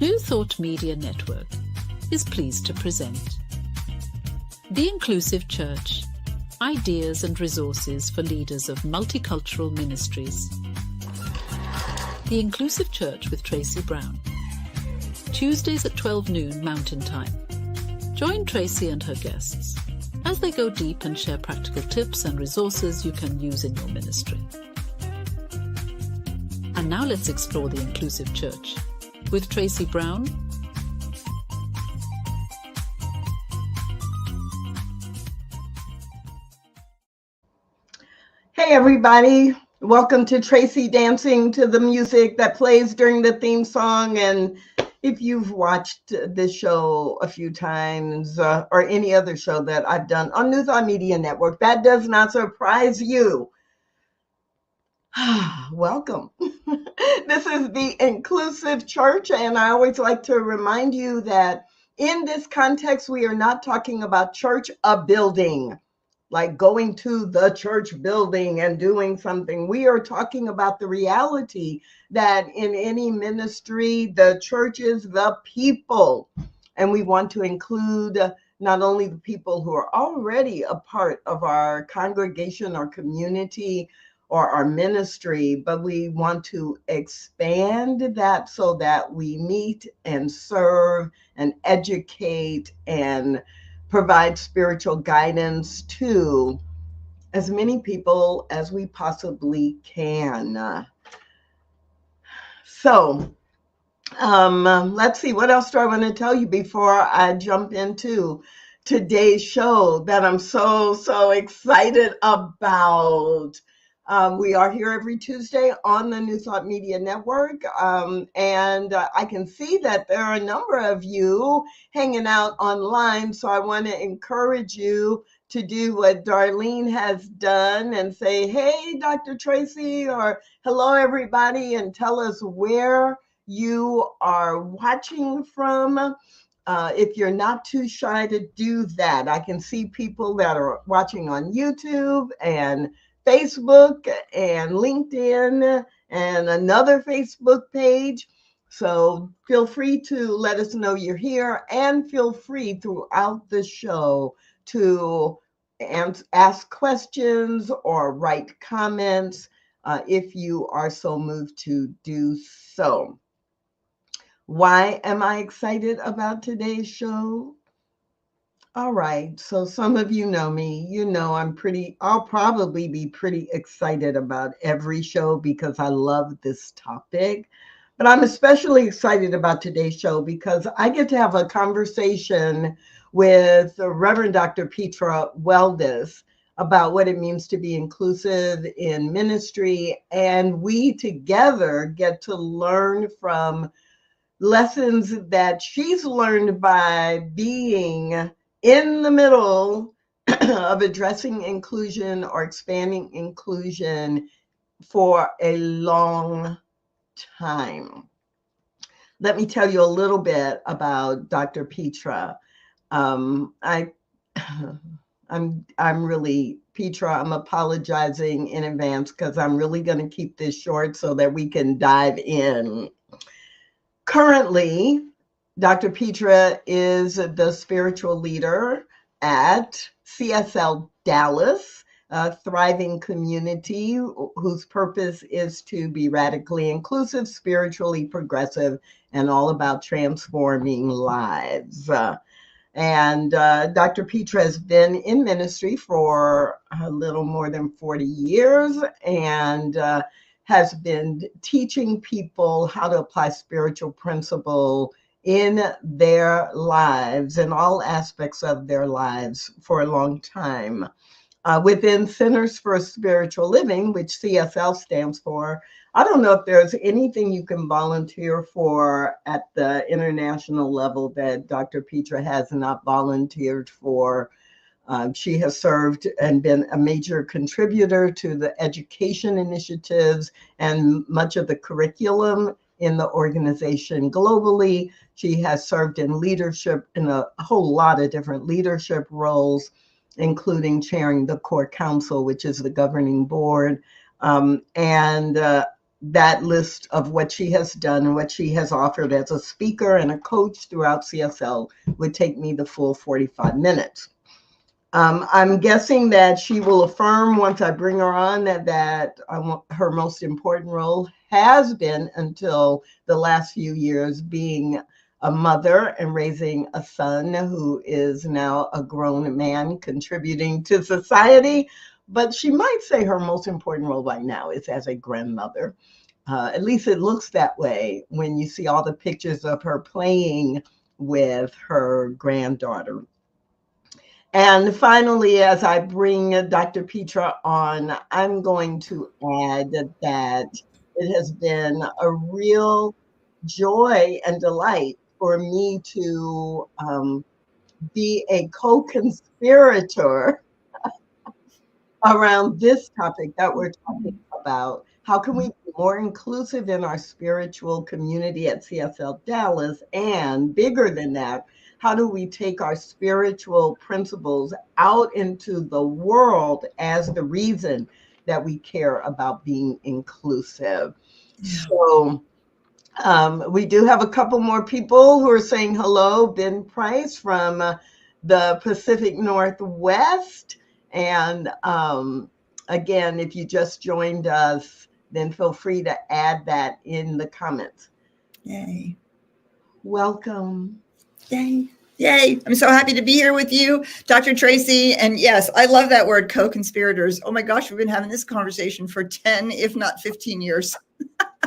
New Thought Media Network is pleased to present The Inclusive Church, Ideas and Resources for Leaders of Multicultural Ministries. The Inclusive Church with Tracy Brown. Tuesdays at 12 noon Mountain Time. Join Tracy and her guests as they go deep and share practical tips and resources you can use in your ministry. And now let's explore the Inclusive Church with Tracy Brown. Hey everybody, welcome to Tracy dancing to the music that plays during the theme song. And if you've watched this show a few times or any other show that I've done on New Thought Media Network, that does not surprise you. Welcome. This is the Inclusive Church, and I always like to remind you that in this context, we are not talking about church, a building, like going to the church building and doing something. We are talking about the reality that in any ministry, the church is the people, and we want to include not only the people who are already a part of our congregation or community or our ministry, but we want to expand that so that we meet and serve and educate and provide spiritual guidance to as many people as we possibly can. So let's see, what else do I want to tell you before I jump into today's show that I'm so excited about? We are here every Tuesday on the New Thought Media Network, and I can see that there are a number of you hanging out online, so I want to encourage you to do what Darlene has done and say, hey, Dr. Tracy, or hello, everybody, and tell us where you are watching from. If you're not too shy to do that, I can see people that are watching on YouTube and Facebook and LinkedIn and another Facebook page. So feel free to let us know you're here, and feel free throughout the show to ask questions or write comments if you are so moved to do so. Why am I excited about today's show? All right, so some of you know me, I'll probably be pretty excited about every show because I love this topic. But I'm especially excited about today's show because I get to have a conversation with Reverend Dr. PETRA WELDES about what it means to be inclusive in ministry. And we together get to learn from lessons that she's learned by being in the middle of addressing inclusion or expanding inclusion for a long time. Let me tell you a little bit about Dr. PETRA. I'm apologizing in advance because I'm really going to keep this short so that we can dive in. Currently, Dr. PETRA is the spiritual leader at CSL Dallas, a thriving community whose purpose is to be radically inclusive, spiritually progressive, and all about transforming lives. And Dr. PETRA has been in ministry for a little more than 40 years and has been teaching people how to apply spiritual principle in their lives, in all aspects of their lives for a long time. Within Centers for Spiritual Living, which CSL stands for, I don't know if there's anything you can volunteer for at the international level that Dr. PETRA has not volunteered for. She has served and been a major contributor to the education initiatives and much of the curriculum in the organization globally. She has served in leadership in a whole lot of different leadership roles, including chairing the core council, which is the governing board. And that list of what she has done and what she has offered as a speaker and a coach throughout CSL would take me the full 45 minutes. I'm guessing that she will affirm once I bring her on that her most important role has been, until the last few years, being a mother and raising a son who is now a grown man contributing to society. But she might say her most important role right now is as a grandmother. At least it looks that way when you see all the pictures of her playing with her granddaughter. And finally, as I bring Dr. Petra on, I'm going to add that it has been a real joy and delight for me to be a co-conspirator around this topic that we're talking about. How can we be more inclusive in our spiritual community at CSL Dallas? And bigger than that, how do we take our spiritual principles out into the world as the reason that we care about being inclusive? Yeah. So we do have a couple more people who are saying hello. Ben Price from the Pacific Northwest. And again, if you just joined us, then feel free to add that in the comments. Yay. Welcome. Yay. Yay. I'm so happy to be here with you, Dr. Tracy. And yes, I love that word, co-conspirators. Oh my gosh, we've been having this conversation for 10, if not 15 years.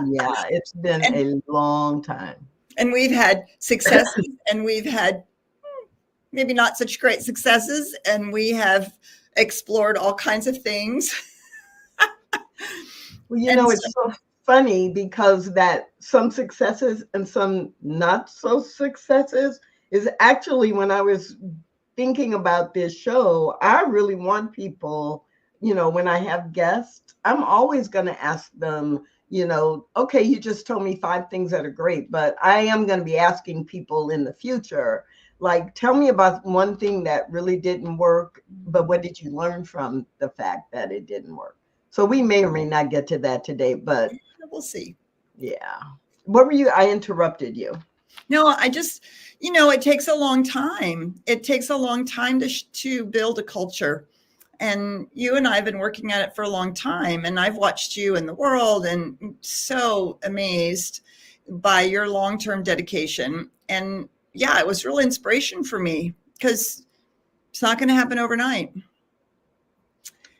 Yeah, it's been a long time. And we've had successes and we've had maybe not such great successes. And we have explored all kinds of things. Well, you know, it's so funny because that some successes and some not so successes is actually, when I was thinking about this show, I really want people, you know, when I have guests, I'm always going to ask them, you know, okay, you just told me 5 things that are great, but I am going to be asking people in the future, like, tell me about one thing that really didn't work, but what did you learn from the fact that it didn't work? So we may or may not get to that today, but we'll see. Yeah. What were you? I interrupted you. No, I just, you know, it takes a long time. It takes a long time to build a culture. And you and I have been working at it for a long time. And I've watched you in the world and so amazed by your long-term dedication. And yeah, it was real inspiration for me because it's not going to happen overnight.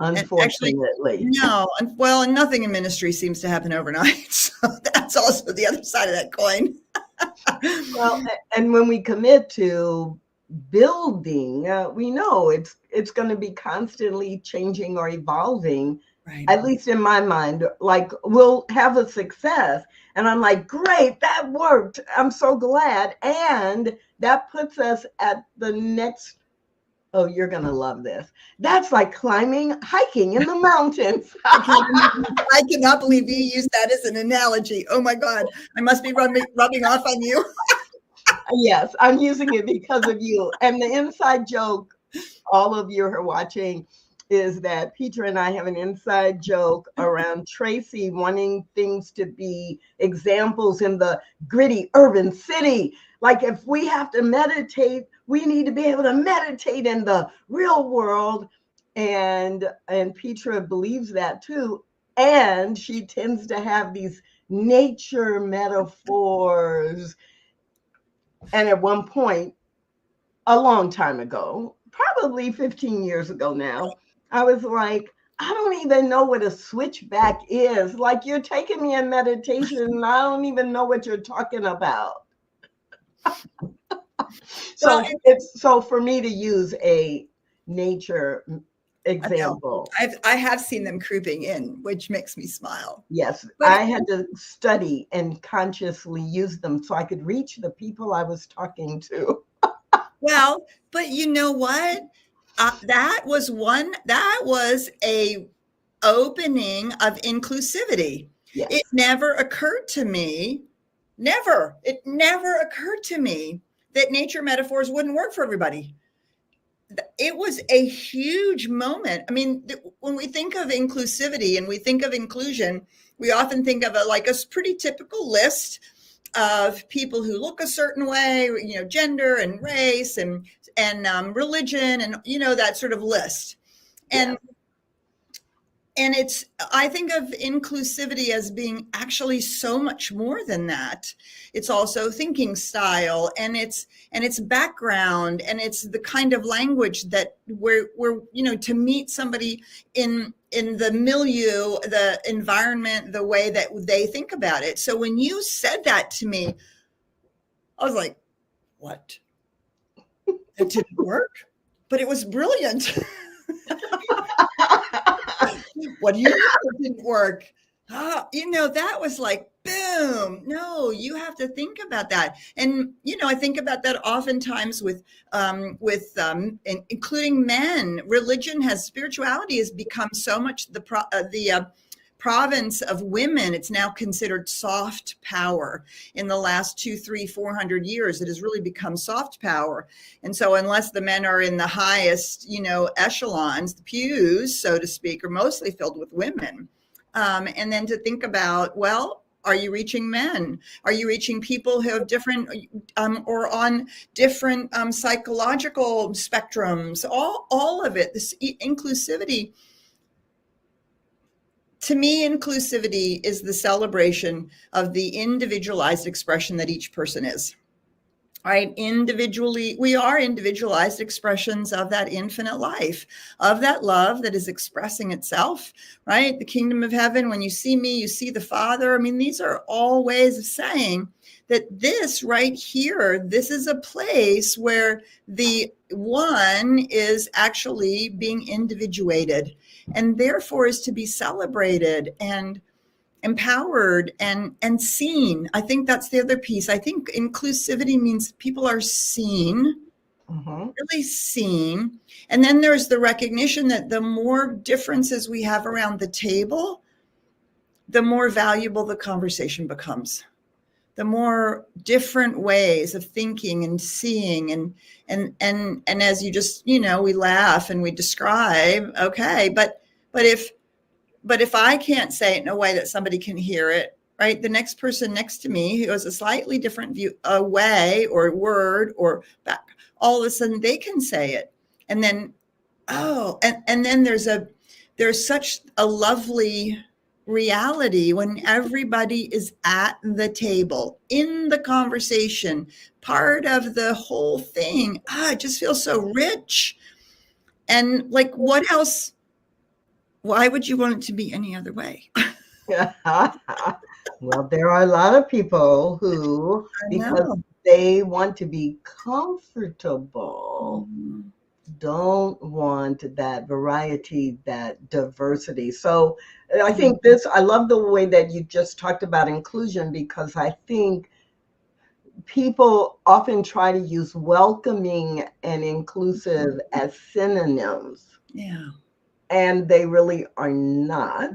Unfortunately. Actually, no. Well, and nothing in ministry seems to happen overnight. So that's also the other side of that coin. Well, and when we commit to building, we know it's going to be constantly changing or evolving. Right. At least in my mind, like we'll have a success and I'm like, great, that worked. I'm so glad. And that puts us at the next. Oh, you're going to love this. That's like hiking in the mountains. I cannot believe you used that as an analogy. Oh my God. I must be rubbing off on you. Yes, I'm using it because of you. And the inside joke, all of you who are watching, is that Petra and I have an inside joke around Tracy wanting things to be examples in the gritty urban city. Like if we have to meditate, we need to be able to meditate in the real world. And Petra believes that too. And she tends to have these nature metaphors. And at one point, a long time ago, probably 15 years ago now, I was like, I don't even know what a switchback is. Like you're taking me in meditation and I don't even know what you're talking about. So for me to use a nature example. I have seen them creeping in, which makes me smile. Yes, but I had to study and consciously use them so I could reach the people I was talking to. Well, but you know what? That was a opening of inclusivity. Yes. It never occurred to me, it never occurred to me that nature metaphors wouldn't work for everybody. it was a huge moment. I mean, when we think of inclusivity and we think of inclusion, we often think of like a pretty typical list of people who look a certain way, you know, gender and race and religion and, you know, that sort of list. And it's, I think of inclusivity as being actually so much more than that. It's also thinking style, and it's background, and it's the kind of language that we're you know, to meet somebody in the milieu, the environment, the way that they think about it. So when you said that to me, I was like, what? That didn't work? But it was brilliant. What do you mean it didn't work? You know, that was like, boom. No, you have to think about that. And, you know, I think about that oftentimes with including men. Spirituality has become so much the province of women. It's now considered soft power. In the last 200, 300, 400 years, it has really become soft power. And so unless the men are in the highest, you know, echelons, the pews, so to speak, are mostly filled with women. And then to think about, well, are you reaching men? Are you reaching people who have different or on different psychological spectrums? All of it, this inclusivity. To me, inclusivity is the celebration of the individualized expression that each person is, right? Individually, we are individualized expressions of that infinite life, of that love that is expressing itself, right? The kingdom of heaven, when you see me, you see the Father. I mean, these are all ways of saying that this right here, this is a place where the one is actually being individuated, and therefore is to be celebrated and empowered and seen. I think that's the other piece. I think inclusivity means people are seen, really seen. And then there's the recognition that the more differences we have around the table, the more valuable the conversation becomes. The more different ways of thinking and seeing and as you just, you know, we laugh and we describe, okay, but if I can't say it in a way that somebody can hear it, right, the next person next to me who has a slightly different view, a way or word or back, all of a sudden they can say it, and then and then there's such a lovely reality when everybody is at the table in the conversation, part of the whole thing. It just feels so rich. And like, what else? Why would you want it to be any other way? Well, there are a lot of people who, because they want to be comfortable, don't want that variety, that diversity. So I think I love the way that you just talked about inclusion, because I think people often try to use welcoming and inclusive as synonyms. Yeah. And they really are not,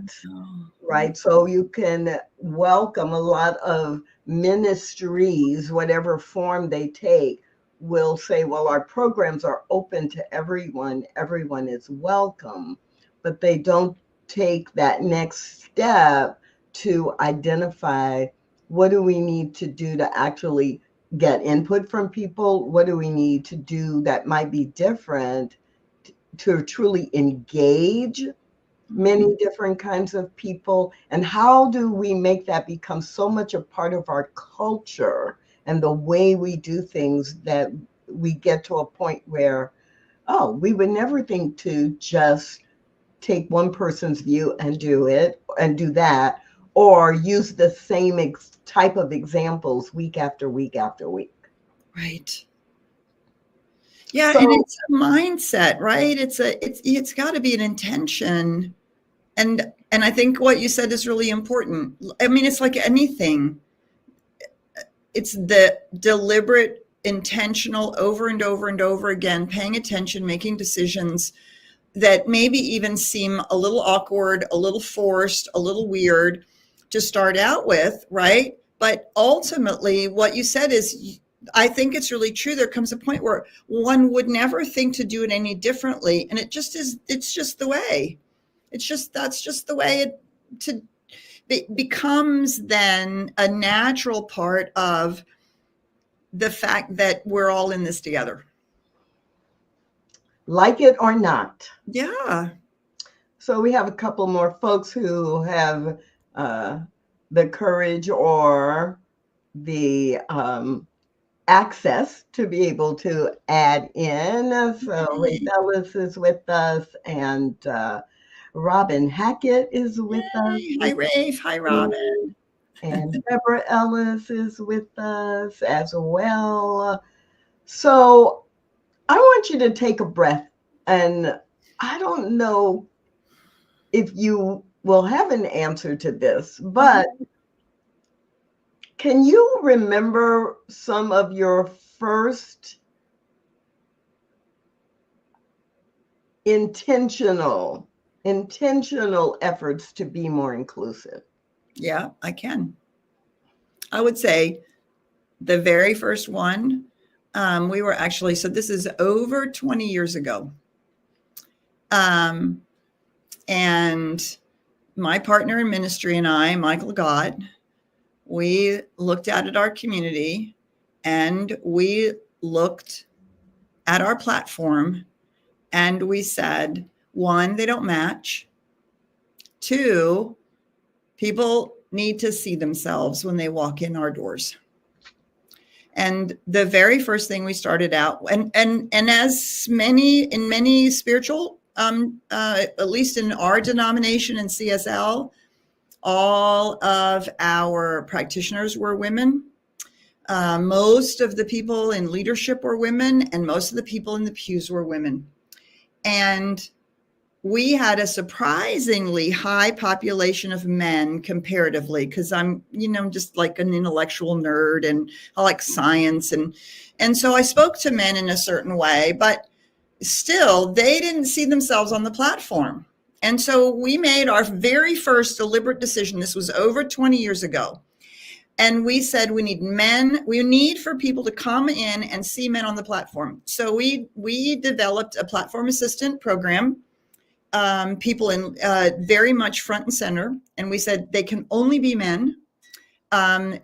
right? So you can welcome a lot of ministries, whatever form they take, will say, well, our programs are open to everyone. Everyone is welcome, but they don't take that next step to identify what do we need to do to actually get input from people? What do we need to do that might be different to truly engage many different kinds of people? And how do we make that become so much a part of our culture and the way we do things that we get to a point where, we would never think to just take one person's view and do it and do that, or use the same type of examples week after week after week. Right. Yeah, so, and it's a mindset, right? It's got to be an intention, and I think what you said is really important. I mean, it's like anything. It's the deliberate, intentional, over and over and over again, paying attention, making decisions that maybe even seem a little awkward, a little forced, a little weird to start out with, right? But ultimately, what you said is, I think it's really true. There comes a point where one would never think to do it any differently. And it just is, it's just the way. That's just the way it becomes then a natural part of the fact that we're all in this together. Like it or not. Yeah. So we have a couple more folks who have the courage or the access to be able to add in. So Ray Ellis is with us, and Robin Hackett is with us. Hi, Rafe. Hi, Robin. And Deborah Ellis is with us as well. So I want you to take a breath, and I don't know if you will have an answer to this, but can you remember some of your first intentional efforts to be more inclusive? Yeah, I can. I would say the very first one, we were actually, so this is over 20 years ago. And my partner in ministry and I, Michael Gott, we looked out at our community and we looked at our platform and we said, one, they don't match. Two, people need to see themselves when they walk in our doors. And the very first thing we started out, and as many spiritual, at least in our denomination in CSL, all of our practitioners were women. Most of the people in leadership were women, and most of the people in the pews were women. And we had a surprisingly high population of men comparatively, because I'm, just like an intellectual nerd and I like science. And so I spoke to men in a certain way, but still they didn't see themselves on the platform. And so we made our very first deliberate decision. This was over 20 years ago. And we said, we need for people to come in and see men on the platform. So we developed a platform assistant program, people in very much front and center. And we said they can only be men.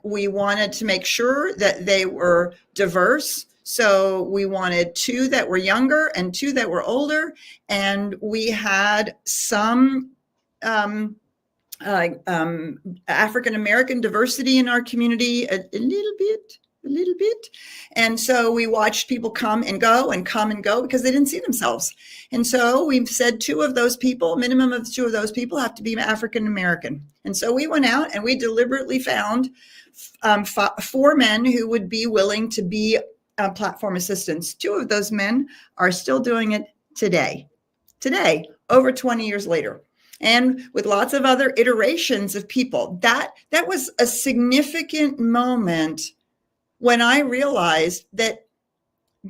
We wanted to make sure that they were diverse. So we wanted 2 that were younger and 2 that were older. And we had some African-American diversity in our community, a little bit. And so we watched people come and go because they didn't see themselves. And so we've said 2 of those people, minimum of 2 of those people have to be African-American. And so we went out and we deliberately found 4 men who would be willing to be platform assistants. 2 of those men are still doing it today, over 20 years later. And with lots of other iterations of people. That was a significant moment when I realized that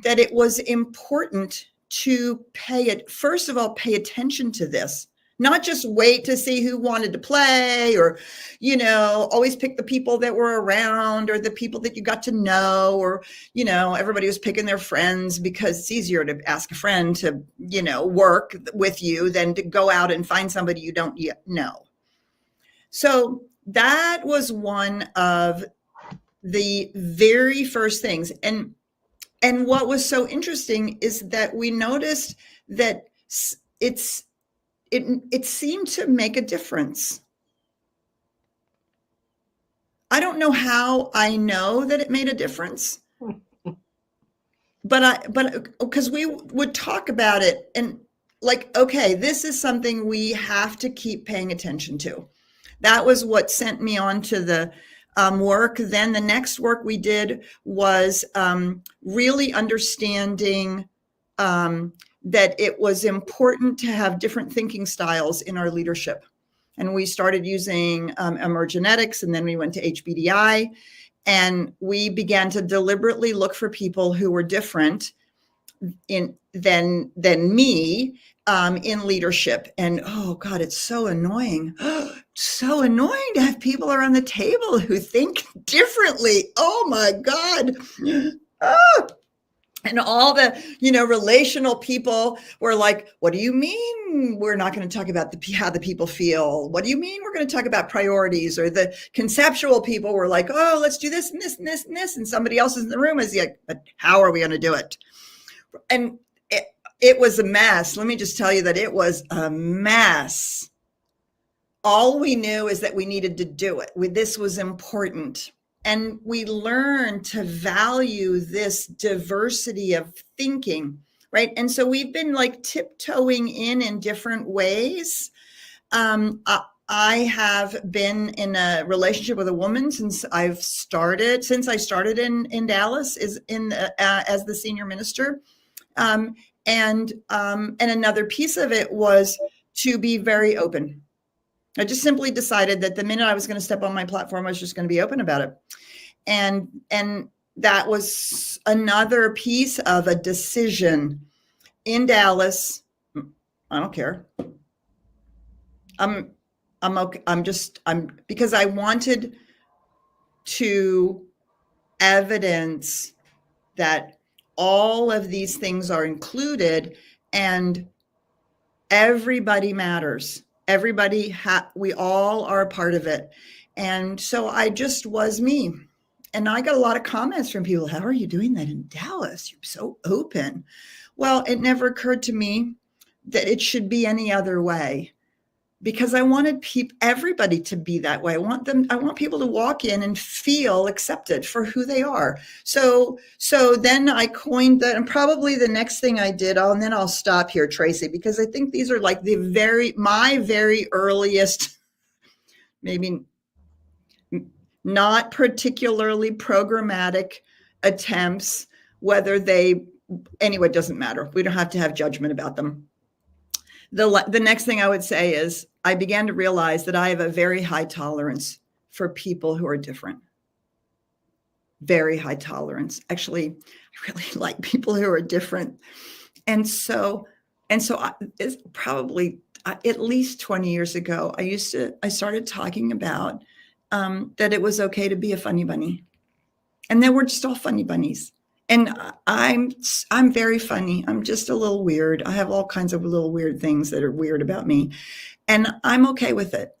it was important to pay attention to this, not just wait to see who wanted to play or, always pick the people that were around or the people that you got to know, or, everybody was picking their friends because it's easier to ask a friend to, work with you than to go out and find somebody you don't yet know. So that was one of the very first things. And what was so interesting is that we noticed that it seemed to make a difference. I don't know how I know that it made a difference, but because we would talk about it and like, okay, this is something we have to keep paying attention to. That was what sent me on to the work. Then the next work we did was really understanding that it was important to have different thinking styles in our leadership. And we started using emergenetics, and then we went to HBDI, and we began to deliberately look for people who were different than me in leadership. And oh God, it's so annoying. So annoying to have people around the table who think differently. Oh my God. Oh, and all the, relational people were like, what do you mean we're not going to talk about how the people feel? What do you mean we're going to talk about priorities? Or the conceptual people were like, oh, let's do this and this and this and this. And somebody else is in the room is like, but how are we going to do it? And it was a mess. Let me just tell you that it was a mess. All we knew is that we needed to do it. This was important. And we learn to value this diversity of thinking, right? And so we've been like tiptoeing in different ways. I have been in a relationship with a woman since I started in Dallas as the senior minister. And another piece of it was to be very open. I just simply decided that the minute I was going to step on my platform, I was just going to be open about it. And that was another piece of a decision in Dallas. I don't care. I'm okay. I'm because I wanted to evidence that all of these things are included and everybody matters. We all are a part of it. And so I just was me. And I got a lot of comments from people. How are you doing that in Dallas? You're so open. Well, it never occurred to me that it should be any other way, because I wanted everybody to be that way. I want people to walk in and feel accepted for who they are. So then I coined that, and probably the next thing I did, and then I'll stop here, Tracy, because I think these are like my very earliest, maybe not particularly programmatic attempts, anyway, it doesn't matter. We don't have to have judgment about them. The next thing I would say is I began to realize that I have a very high tolerance for people who are different. Very high tolerance. Actually, I really like people who are different. And so it's probably at least 20 years ago, I started talking about that it was okay to be a funny bunny. And then we're just all funny bunnies. And I'm very funny. I'm just a little weird. I have all kinds of little weird things that are weird about me. And I'm okay with it.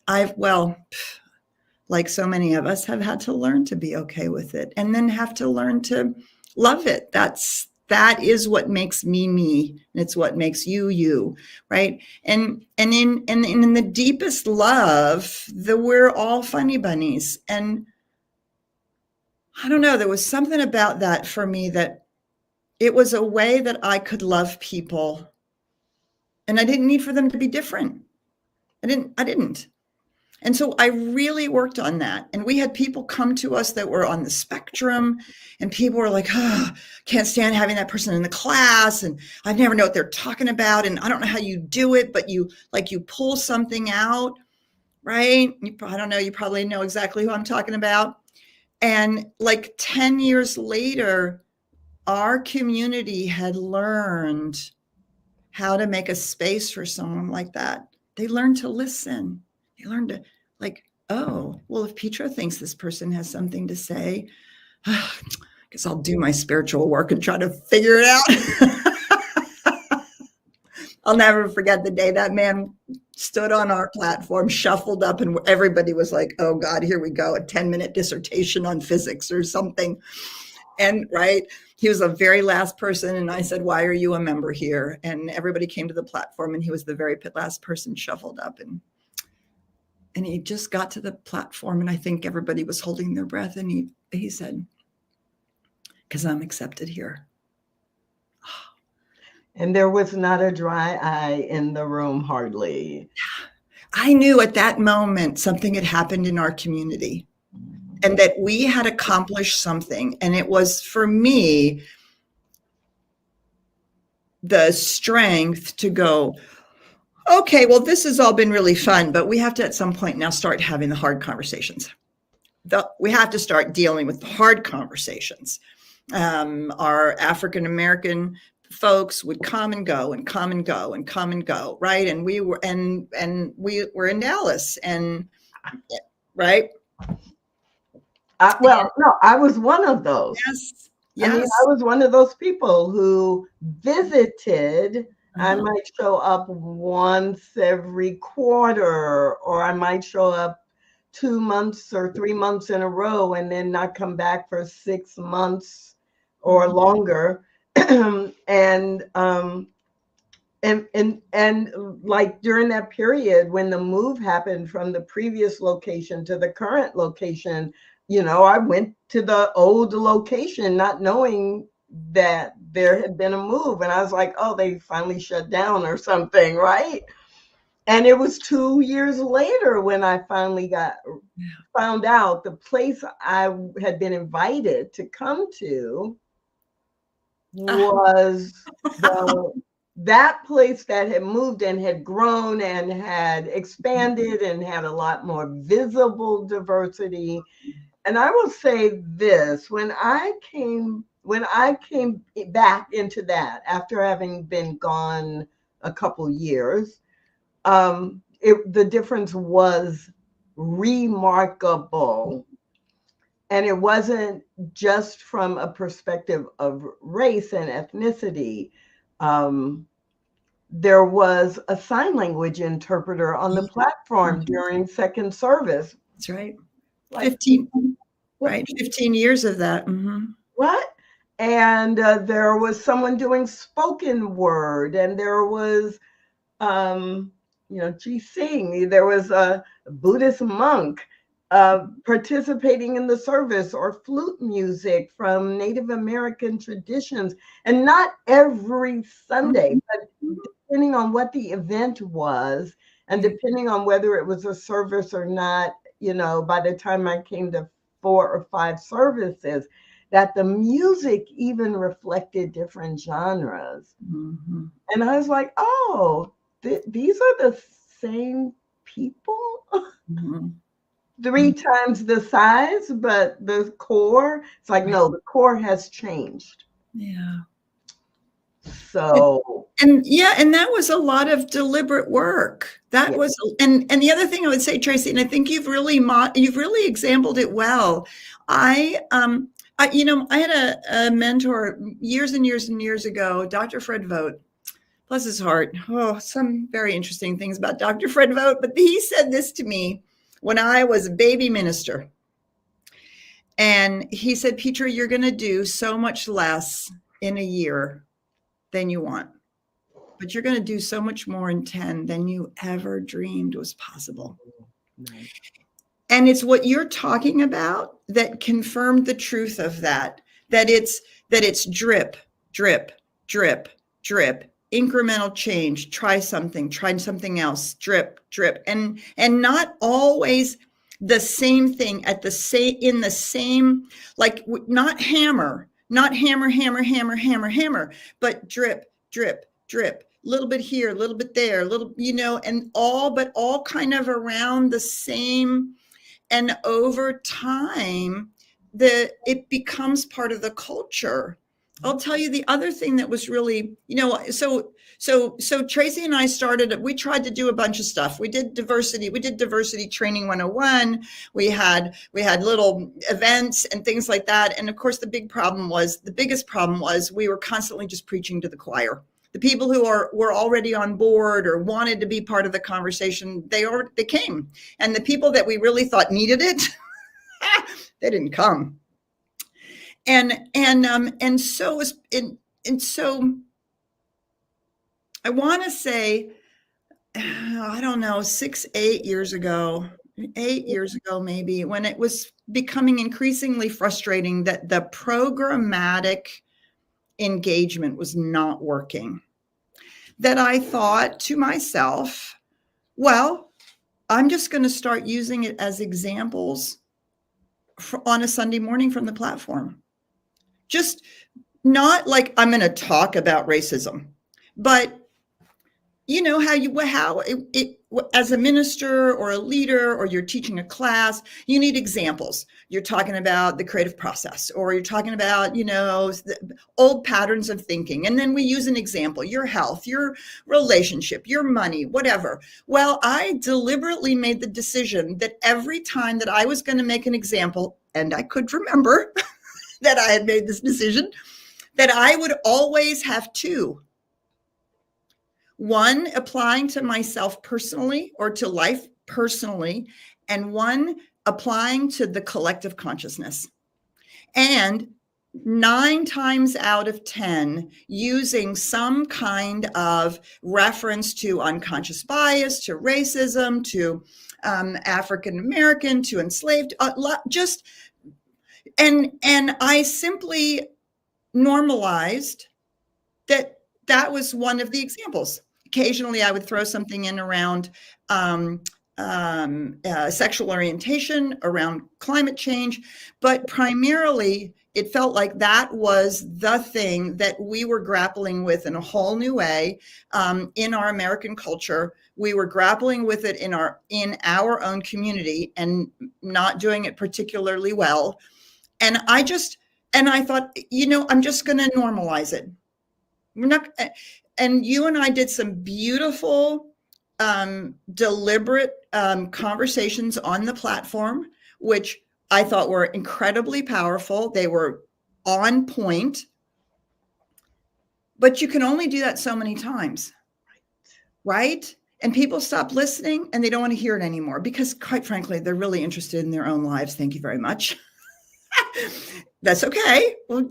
Like so many of us, have had to learn to be okay with it, and then have to learn to love it. That is what makes me me. And it's what makes you you, right? And in the deepest love, we're all funny bunnies. And I don't know, there was something about that for me, that it was a way that I could love people, and I didn't need for them to be different. I didn't. And so I really worked on that. And we had people come to us that were on the spectrum, and people were like, oh, can't stand having that person in the class. And I never know what they're talking about. And I don't know how you do it, but you pull something out, right? I don't know. You probably know exactly who I'm talking about. And like 10 years later, our community had learned how to make a space for someone like that. They learned to listen. They learned to oh, well, if Petra thinks this person has something to say, I guess I'll do my spiritual work and try to figure it out. I'll never forget the day that man stood on our platform, shuffled up, and everybody was like, oh God, here we go, a 10-minute dissertation on physics or something. And he was the very last person. And I said, why are you a member here? And everybody came to the platform, and he was the very last person shuffled up. And he just got to the platform, and I think everybody was holding their breath. And he said, because I'm accepted here. And there was not a dry eye in the room, hardly. I knew at that moment something had happened in our community, and that we had accomplished something. And it was, for me, the strength to go, okay, well, this has all been really fun, but we have to at some point now start having the hard conversations. We have to start dealing with the hard conversations. Our African-American folks would come and go and come and go and come and go, right? And we were in Dallas, and right. No, I was one of those. Yes, I mean, Yes. I was one of those people who visited. I Uh-huh. might show up once every quarter, or I might show up 2 months or 3 months in a row and then not come back for 6 months or Mhm. longer. and and like during that period when the move happened from the previous location to the current location, I went to the old location not knowing that there had been a move, and I was like, oh, they finally shut down or something, right? And it was 2 years later when I finally found out the place I had been invited to come to was the that place that had moved and had grown and had expanded and had a lot more visible diversity. And I will say this, when I came back into that after having been gone a couple years, the difference was remarkable. And it wasn't just from a perspective of race and ethnicity. Um, there was a sign language interpreter on the platform Mhm. during second service. That's right. Like, 15, what? right? 15 years of that. What? And there was someone doing spoken word, and there was, G Sing. There was a Buddhist monk participating in the service, or flute music from Native American traditions. And not every Sunday, but depending on what the event was, and depending on whether it was a service or not, by the time I came to 4 or 5 services, that the music even reflected different genres. Mm-hmm. And I was like, oh, these are the same people? Mm-hmm. 3 times the size, but the core, it's like, no, the core has changed. Yeah. So, And that was a lot of deliberate work. That yeah. was, and the other thing I would say, Tracy, and I think you've really exampled it well. I had a mentor years and years and years ago, Dr. Fred Vogt, bless his heart. Oh, some very interesting things about Dr. Fred Vogt, but he said this to me when I was a baby minister. And he said, Petra, you're going to do so much less in a year than you want, but you're going to do so much more in 10 than you ever dreamed was possible. Nice. And it's what you're talking about that confirmed the truth of that it's drip, drip, drip, drip, incremental change, try something else, drip, drip, and not always the same thing in the same, like not hammer, but drip, drip, drip, a little bit here, a little bit there, a little, and all kind of around the same. And over time, it becomes part of the culture. I'll tell you the other thing that was really, so Tracy and I we tried to do a bunch of stuff. We did diversity training 101. We had little events and things like that. And of course, the biggest problem was we were constantly just preaching to the choir. The people who were already on board or wanted to be part of the conversation, they came. And the people that we really thought needed it, they didn't come. So I want to say, I don't know, 8 years ago maybe, when it was becoming increasingly frustrating that the programmatic engagement was not working, that I thought to myself, well, I'm just going to start using it as examples on a Sunday morning from the platform. Just not like I'm going to talk about racism, but how as a minister or a leader, or you're teaching a class, you need examples. You're talking about the creative process, or you're talking about, the old patterns of thinking. And then we use an example, your health, your relationship, your money, whatever. Well, I deliberately made the decision that every time that I was going to make an example, and I could remember, that I had made this decision that I would always have two. One applying to myself personally or to life personally, and one applying to the collective consciousness. And 9 times out of 10, using some kind of reference to unconscious bias, to racism, to African American, to enslaved, and I simply normalized that was one of the examples. Occasionally, I would throw something in around sexual orientation, around climate change, but primarily it felt like that was the thing that we were grappling with in a whole new way in our American culture. We were grappling with it in our own community and not doing it particularly well. And I thought, I'm just going to normalize it. We're not, and you and I did some beautiful, deliberate conversations on the platform, which I thought were incredibly powerful. They were on point, but you can only do that so many times, right? And people stop listening and they don't want to hear it anymore because, quite frankly, they're really interested in their own lives. Thank you very much. That's okay. Well,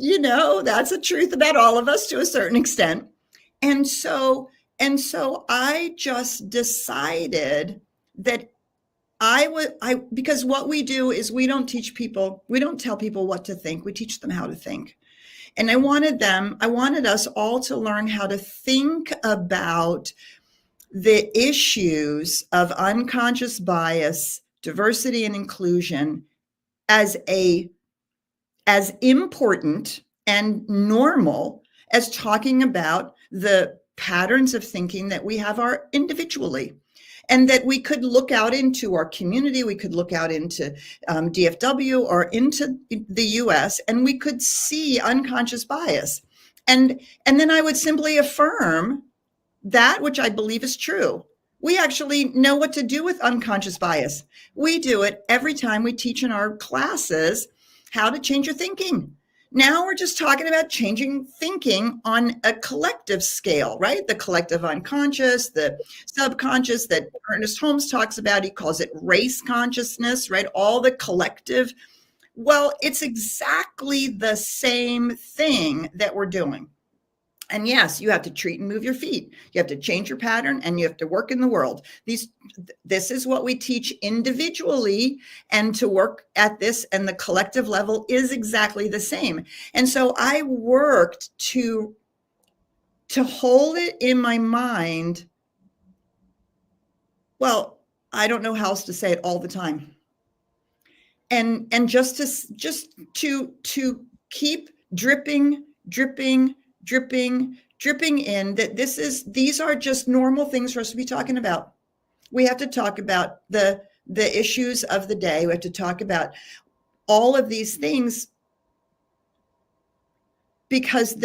that's the truth about all of us to a certain extent. And so I just decided that because what we do is we don't tell people what to think. We teach them how to think. And I wanted us all to learn how to think about the issues of unconscious bias, diversity and inclusion as important and normal as talking about the patterns of thinking that we have individually, and that we could look out into our community, we could look out into DFW or into the US, and we could see unconscious bias. And then I would simply affirm that which I believe is true. We actually know what to do with unconscious bias. We do it every time we teach in our classes how to change your thinking. Now we're just talking about changing thinking on a collective scale, right? The collective unconscious, the subconscious that Ernest Holmes talks about. He calls it race consciousness, right? All the collective. Well, it's exactly the same thing that we're doing. And yes, you have to treat and move your feet. You have to change your pattern and you have to work in the world. This is what we teach individually, and to work at this and the collective level is exactly the same. And so I worked to hold it in my mind. Well, I don't know how else to say it all the time. And just to keep dripping in that these are just normal things for us to be talking about. We have to talk about the issues of the day. We have to talk about all of these things because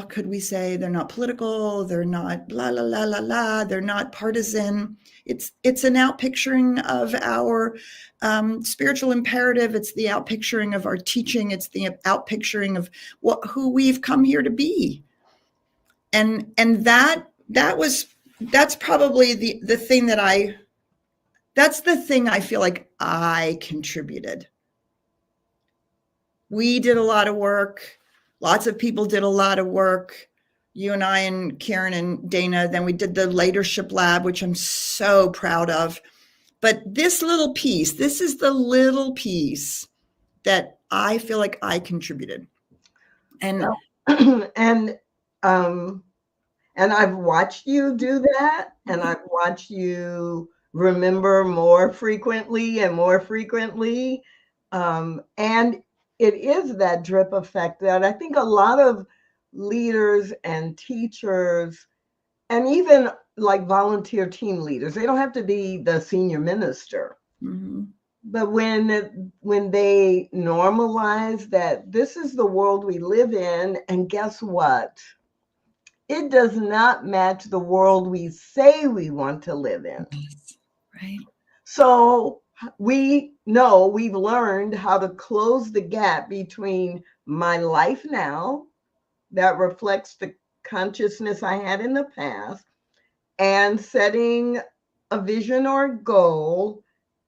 could we say they're not political, they're not blah, blah, blah, blah, blah, they're not partisan. It's an outpicturing of our spiritual imperative. It's the outpicturing of our teaching. It's the outpicturing of who we've come here to be. And that's probably the thing that's the thing I feel like I contributed. We did a lot of work. Lots of people did a lot of work. You and I and Karen and Dana, then we did the Leadership Lab, which I'm so proud of. But this is the little piece that I feel like I contributed. And and I've watched you do that, and I've watched you remember more frequently and more frequently. And it is that drip effect that I think a lot of leaders and teachers, and even like volunteer team leaders, they don't have to be the senior minister. Mm-hmm. But when they normalize that this is the world we live in, and guess what? It does not match the world we say we want to live in. Right. So we know we've learned how to close the gap between my life now that reflects the consciousness I had in the past and setting a vision or goal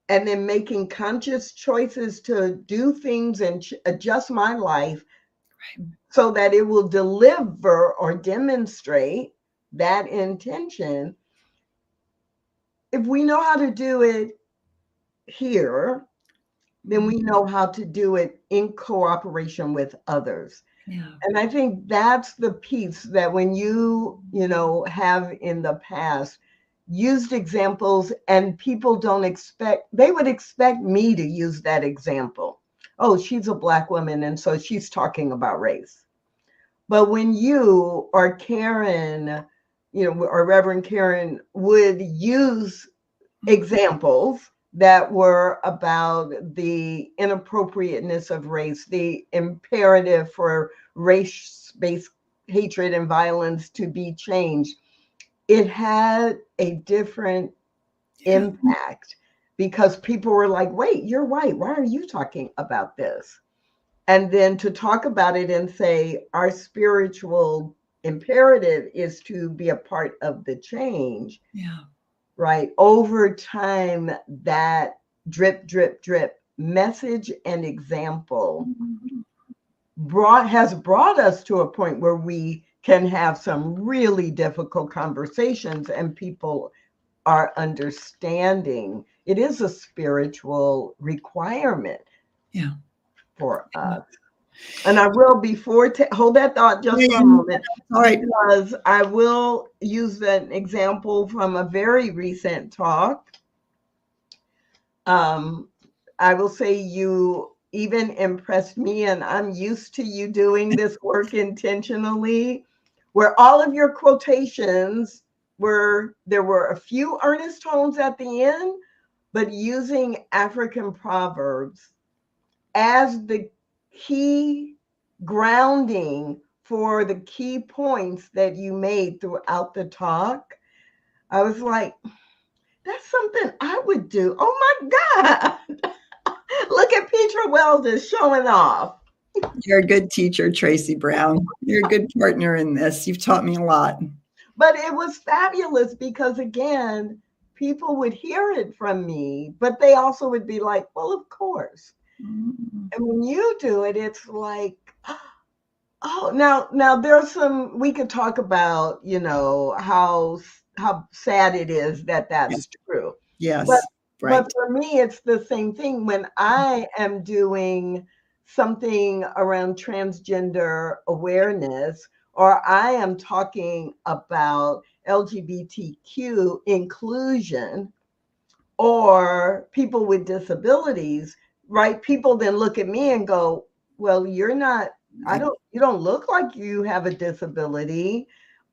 and then making conscious choices to do things and adjust my life so that it will deliver or demonstrate that intention. If we know how to do it here, then we know how to do it in cooperation with others. Yeah. And I think that's the piece that when you have in the past used examples and people don't expect, they would expect me to use that example. Oh, she's a Black woman, and so she's talking about race. But when you or Karen, or Reverend Karen would use examples that were about the inappropriateness of race, the imperative for race-based hatred and violence to be changed, it had a different impact because people were like, wait, you're white. Why are you talking about this? And then to talk about it and say, our spiritual imperative is to be a part of the change. Yeah. Right. Over time, that drip, drip, drip message and example has brought us to a point where we can have some really difficult conversations and people are understanding. It is a spiritual requirement for us. And I will, hold that thought just for a moment. All right. Because I will use an example from a very recent talk. I will say you even impressed me, and I'm used to you doing this work intentionally, where all of your quotations there were a few earnest tones at the end, but using African proverbs as the key grounding for the key points that you made throughout the talk. I was like, that's something I would do. Oh my God. Look at PETRA WELDES showing off. You're a good teacher, Tracy Brown. You're a good partner in this. You've taught me a lot. But it was fabulous because, again, people would hear it from me, but they also would be like, well, of course. And when you do it, it's like, oh, now there's we could talk about, how sad it is that that's true. Yes. But for me, it's the same thing when I am doing something around transgender awareness, or I am talking about LGBTQ inclusion or people with disabilities, right? People then look at me and go, well, you're not, you don't look like you have a disability,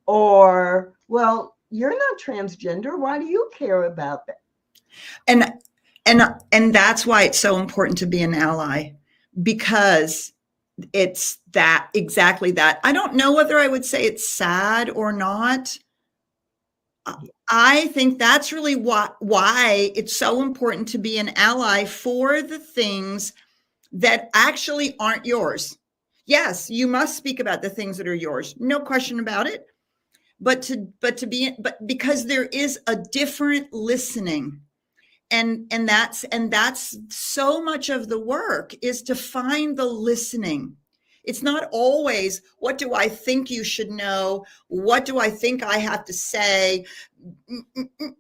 or, well, you're not transgender. Why do you care about that? And that's why it's so important to be an ally, because it's exactly that. I don't know whether I would say it's sad or not. I think that's really why it's so important to be an ally for the things that actually aren't yours. Yes, you must speak about the things that are yours, no question about it. But because there is a different listening. And that's so much of the work is to find the listening. It's not always, what do I think you should know? What do I think I have to say?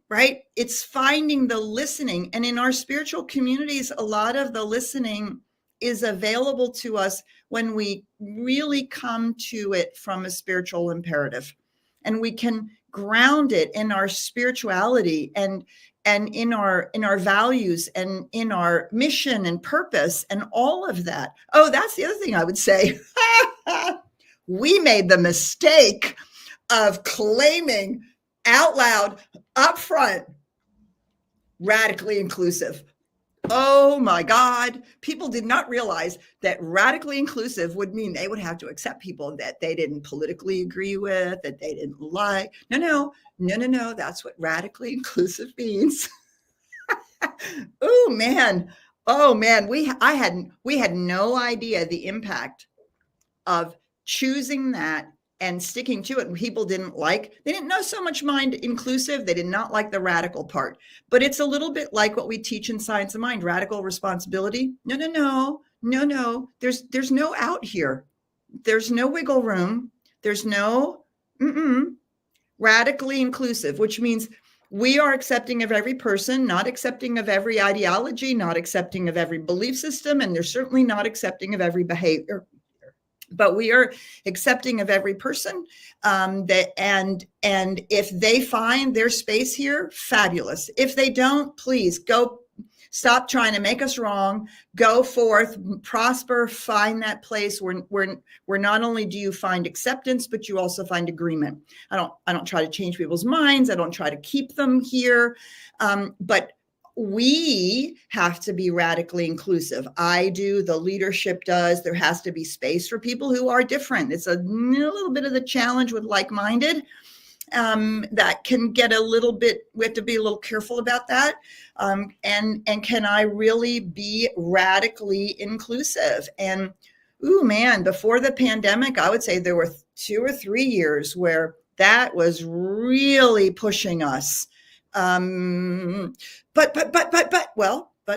Right? It's finding the listening. And in our spiritual communities, a lot of the listening is available to us when we really come to it from a spiritual imperative. And we can ground it in our spirituality and in our values and in our mission and purpose and all of that. Oh, that's the other thing I would say. We made the mistake of claiming out loud, up front, radically inclusive. Oh my God. People did not realize that radically inclusive would mean they would have to accept people that they didn't politically agree with, that they didn't like. No. That's what radically inclusive means. Oh man. Oh man. We had no idea the impact of choosing that and sticking to it. And people they didn't know so much mind inclusive. They did not like the radical part, but it's a little bit like what we teach in Science of Mind, radical responsibility. No. There's no out here. There's no wiggle room. There's no radically inclusive, which means we are accepting of every person, not accepting of every ideology, not accepting of every belief system, and they're certainly not accepting of every behavior. But we are accepting of every person, and if they find their space here, fabulous. If they don't, please go. Stop trying to make us wrong. Go forth, prosper, find that place where not only do you find acceptance, but you also find agreement. I don't try to change people's minds. I don't try to keep them here, but we have to be radically inclusive. I do, the leadership does. There has to be space for people who are different. It's a little bit of the challenge with like-minded. That can get a little bit, we have to be a little careful about that. And can I really be radically inclusive? And, ooh, man, before the pandemic, I would say there were 2 or 3 years where that was really pushing us. But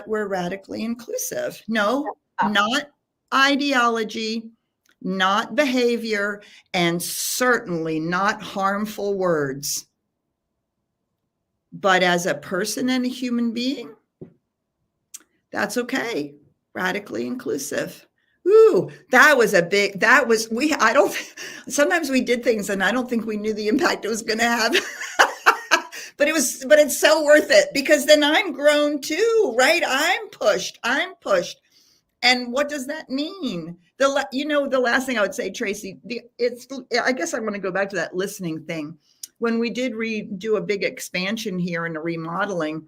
we're radically inclusive. No, not ideology, not behavior, and certainly not harmful words. But as a person and a human being, that's okay. Radically inclusive. Ooh, sometimes we did things and I don't think we knew the impact it was going to have. But it's so worth it, because then I'm grown too, right? I'm pushed. And what does that mean? The last thing I would say, Tracy, I guess I want to go back to that listening thing. When we did do a big expansion here and a remodeling,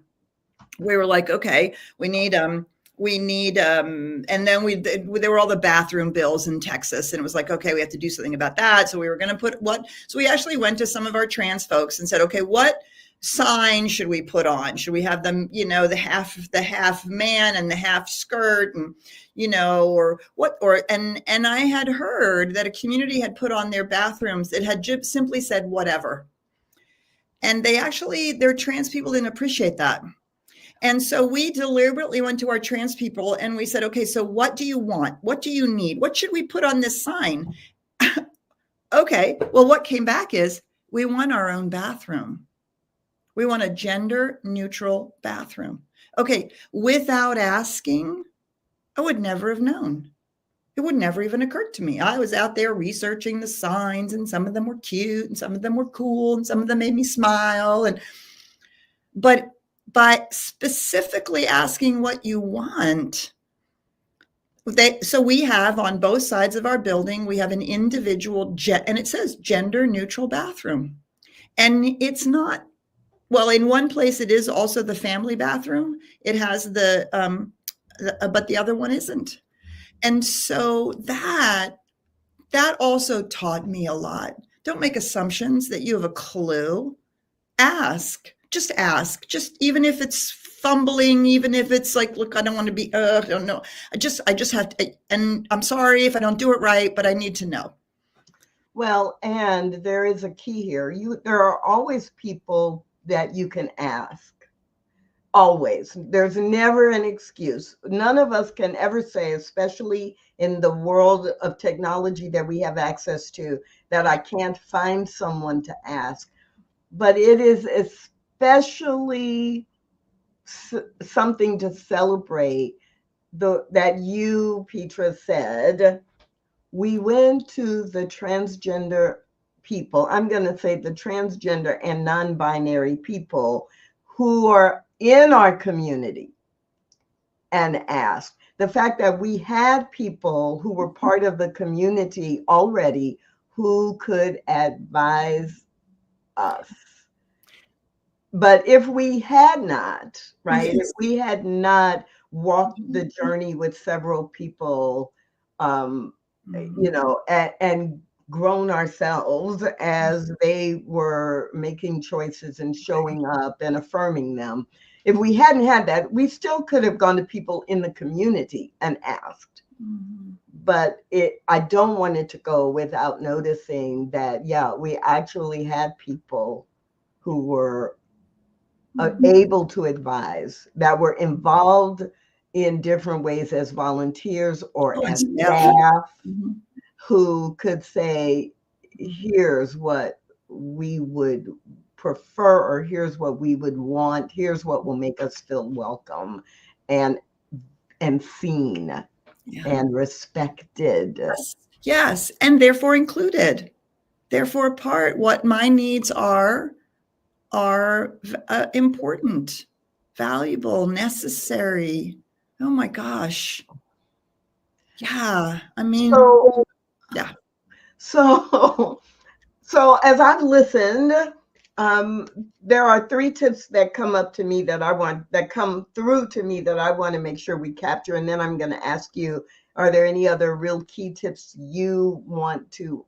we were like, okay, we need, and then there were all the bathroom bills in Texas, and it was like, okay, we have to do something about that. So we were going to so we actually went to some of our trans folks and said, okay, what sign should we put on? Should we have them, the half man and the half skirt, and and I had heard that a community had put on their bathrooms, it had simply said whatever. And their trans people didn't appreciate that. And so we deliberately went to our trans people and we said, okay, so what do you want? What do you need? What should we put on this sign? Okay, well, what came back is, we want our own bathroom. We want a gender neutral bathroom. Okay, without asking, I would never have known. It would never even occur to me. I was out there researching the signs, and some of them were cute and some of them were cool and some of them made me smile. But by specifically asking what you want, so we have on both sides of our building, we have an individual and it says gender neutral bathroom. And it's not, well, in one place it is also the family bathroom. It has but the other one isn't. And so that also taught me a lot. Don't make assumptions that you have a clue. Just ask, just even if it's fumbling, even if it's like, look, I don't want to be, I don't know. I just have to, and I'm sorry if I don't do it right, but I need to know. Well, and there is a key here. There are always people that you can ask. Always. There's never an excuse. None of us can ever say, especially in the world of technology that we have access to, that I can't find someone to ask. But it is especially something to celebrate that you, Petra, said. We went to the transgender people, I'm going to say the transgender and non-binary people who are in our community, and asked. The fact that we had people who were part of the community already who could advise us. But if we had not, right, Yes. if we had not walked the journey with several people, and grown ourselves as they were making choices and showing up and affirming them, if we hadn't had that, we still could have gone to people in the community and asked. Mm-hmm. But I don't want it to go without noticing that, yeah, we actually had people who were able to advise, that were involved in different ways as volunteers or as staff, who could say, here's what we would prefer, or here's what we would want, here's what will make us feel welcome and seen and respected. Yes, and therefore included, therefore part. What my needs are important, valuable, necessary. Oh my gosh. Yeah, I mean, yeah. So as I've listened, there are 3 tips that come through to me that I want to make sure we capture. And then I'm going to ask you, are there any other real key tips you want to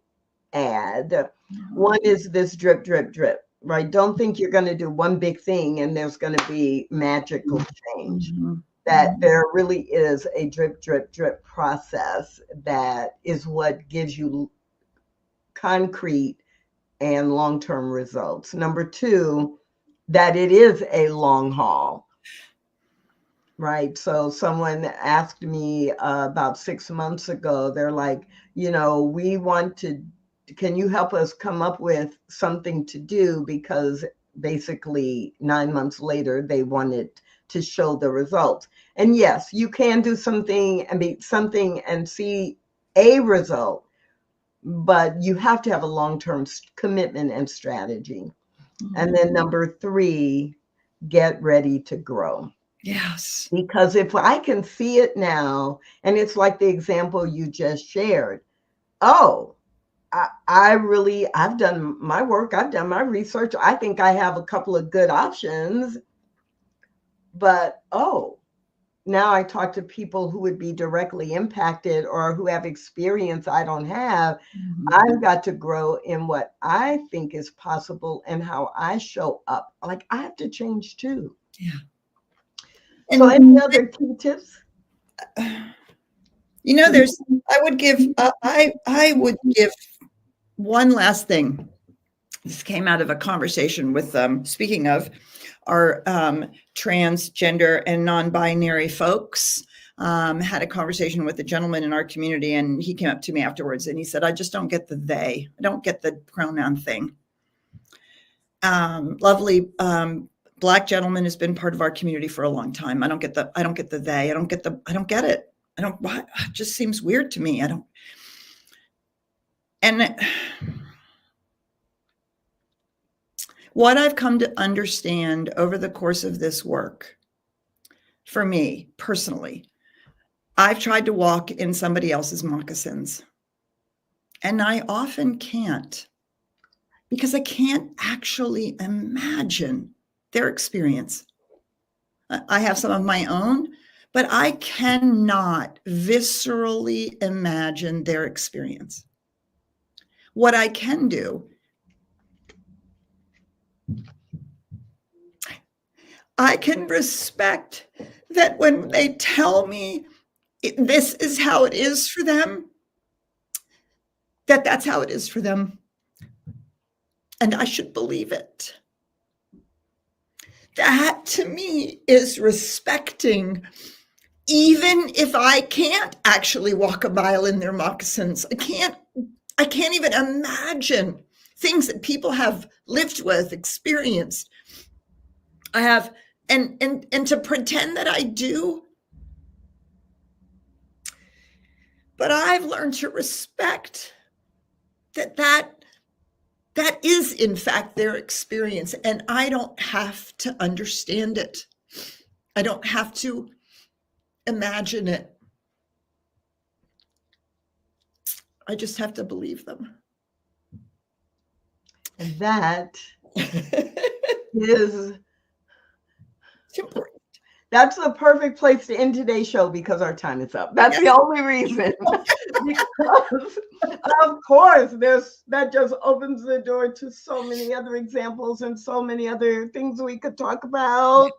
add? Mm-hmm. One is this drip, drip, drip, right? Don't think you're going to do one big thing and there's going to be magical change. Mm-hmm. That there really is a drip, drip, drip process that is what gives you concrete and long-term results. Number 2, that it is a long haul, right? So someone asked me about 6 months ago, they're like, can you help us come up with something to do? Because basically 9 months later, they wanted to show the results. And yes, you can do something and see a result, but you have to have a long-term commitment and strategy. Mm-hmm. And then number 3, get ready to grow. Yes. Because if I can see it now, and it's like the example you just shared, I've done my work, I've done my research, I think I have a couple of good options, but now I talk to people who would be directly impacted or who have experience I don't have. Mm-hmm. I've got to grow in what I think is possible and how I show up. Like, I have to change too. Yeah. So any other key tips? I would give one last thing. This came out of a conversation with, speaking of our transgender and non-binary folks, had a conversation with a gentleman in our community, and he came up to me afterwards and he said, I just don't get the they. I don't get the pronoun thing. Lovely Black gentleman has been part of our community for a long time. I don't get the they. I don't get it. It just seems weird to me. What I've come to understand over the course of this work, for me personally, I've tried to walk in somebody else's moccasins, and I often can't, because I can't actually imagine their experience. I have some of my own, but I cannot viscerally imagine their experience. What I can do, I can respect that when they tell me this is how it is for them, that's how it is for them. And I should believe it. That to me is respecting, even if I can't actually walk a mile in their moccasins. I can't even imagine things that people have lived with, experienced. I have, and to pretend that I do. But I've learned to respect that is in fact their experience, and I don't have to understand it. I don't have to imagine it. I just have to believe them. And that is important. That's the perfect place to end today's show, because our time is up. That's the only reason. Because of course, that just opens the door to so many other examples and so many other things we could talk about.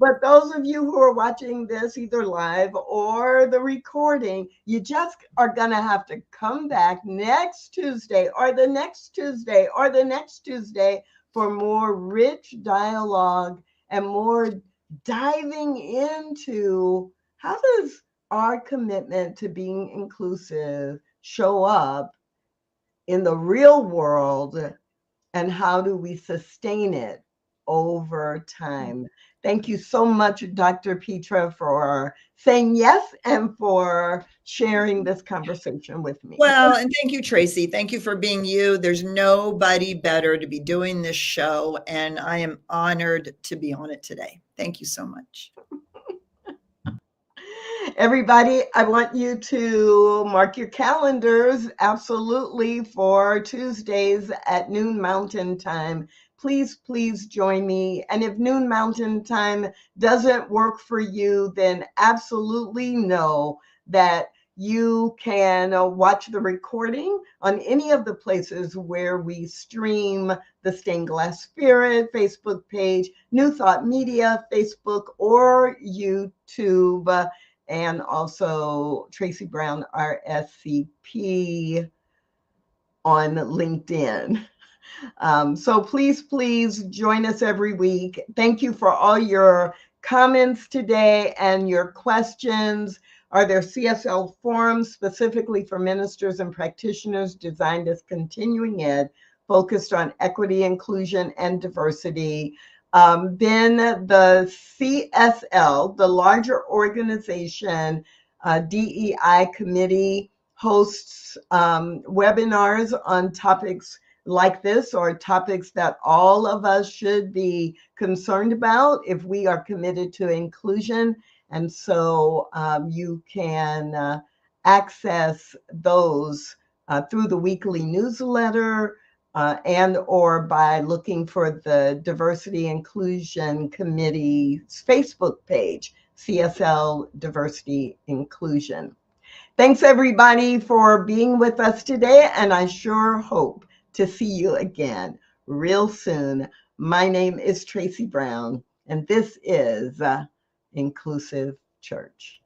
But those of you who are watching this either live or the recording, you just are going to have to come back next Tuesday or the next Tuesday or the next Tuesday for more rich dialogue and more diving into how does our commitment to being inclusive show up in the real world, and how do we sustain it over time? Thank you so much, Dr. Petra, for saying yes and for sharing this conversation with me. Well, and thank you, Tracy. Thank you for being you. There's nobody better to be doing this show, and I am honored to be on it today. Thank you so much. Everybody, I want you to mark your calendars absolutely for Tuesdays at noon Mountain Time. Please, please join me. And if noon Mountain Time doesn't work for you, then absolutely know that you can watch the recording on any of the places where we stream the Stained Glass Spirit Facebook page, New Thought Media, Facebook, or YouTube. And also Tracy Brown, RScP on LinkedIn. So please, please join us every week. Thank you for all your comments today and your questions. Are there CSL forums specifically for ministers and practitioners designed as continuing ed, focused on equity, inclusion, and diversity? Then the CSL, the larger organization, DEI committee, hosts webinars on topics like this, or topics that all of us should be concerned about if we are committed to inclusion. And so you can access those through the weekly newsletter, and or by looking for the Diversity Inclusion Committee's Facebook page, CSL Diversity Inclusion. Thanks everybody for being with us today, and I sure hope to see you again real soon. My name is Tracy Brown, and this is Inclusive Church.